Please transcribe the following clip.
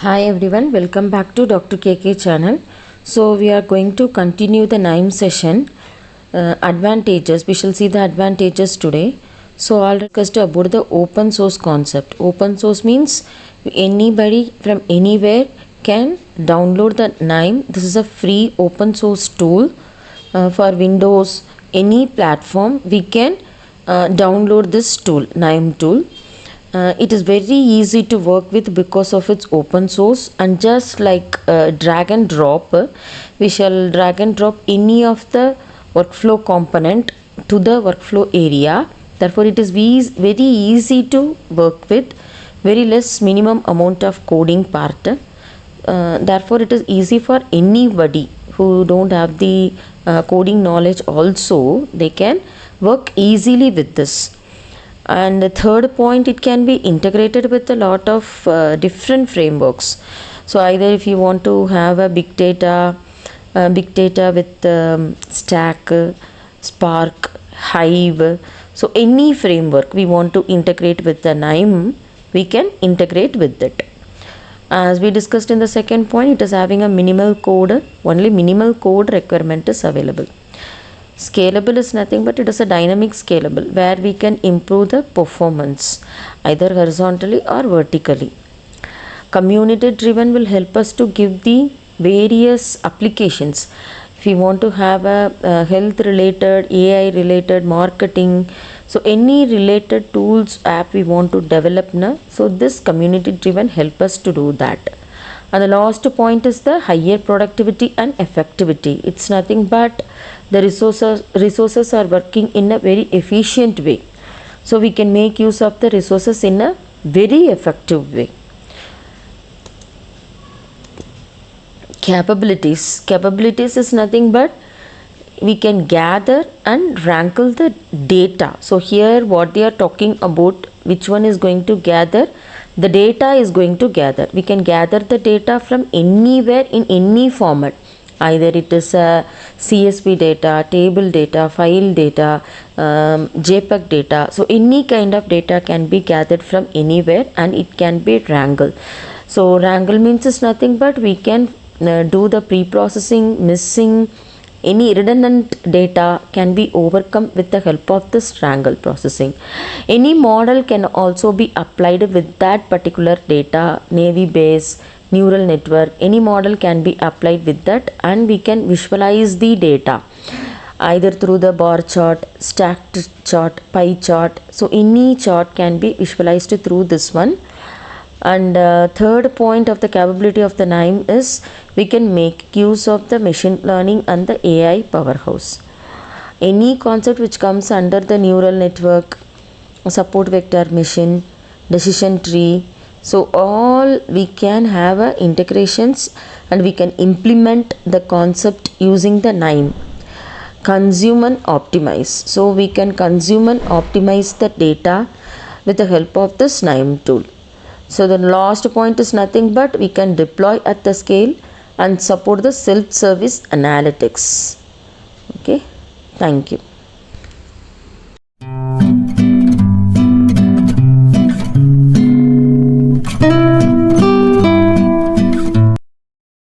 Hi everyone, welcome back to DR.K channel. So we are going to continue the KNIME session. Advantages, we shall see the advantages today. So I'll discuss about the open source concept. Open source means anybody from anywhere can download the KNIME. This is a free open source tool for Windows, any platform. We can download this tool, KNIME tool. It is very easy to work with because of its open source, and just like drag and drop, we shall drag and drop any of the workflow component to the workflow area. Therefore it is very easy to work with, very less minimum amount of coding part. Therefore it is easy for anybody who don't have the coding knowledge also, they can work easily with this. And the third point, it can be integrated with a lot of different frameworks. So either if you want to have a big data with Stack, Spark, Hive, so any framework we want to integrate with the KNIME, we can integrate with it. As we discussed in the second point, it is having a minimal code, only minimal code requirement is available. Scalable is nothing but it is a dynamic scalable where we can improve the performance either horizontally or vertically. Community driven will help us to give the various applications. If we want to have a health related, AI related, marketing, so any related tools app we want to develop now, so this community driven help us to do that. And the last point is the higher productivity and effectivity. It's nothing but the resources are working in a very efficient way. So we can make use of the resources in a very effective way. Capabilities is nothing but we can gather and wrangle the data. So here what they are talking about, which one is going to gather, the data is going to gather. We can gather the data from anywhere in any format. Either it is a CSV data, table data, file data, JPEG data. So any kind of data can be gathered from anywhere and it can be wrangled. So wrangle means is nothing but we can do the pre-processing, missing, any redundant data can be overcome with the help of this wrangle processing. Any model can also be applied with that particular data, Navy base, neural network, any model can be applied with that, and we can visualize the data either through the bar chart, stacked chart, pie chart. So any chart can be visualized through this one. And third point of the capability of the KNIME is we can make use of the machine learning and the AI powerhouse. Any concept which comes under the neural network, support vector machine, decision tree, so all we can have integrations and we can implement the concept using the KNIME. Consume and optimize. So we can consume and optimize the data with the help of this KNIME tool. So the last point is nothing but we can deploy at the scale and support the self-service analytics. Okay, thank you.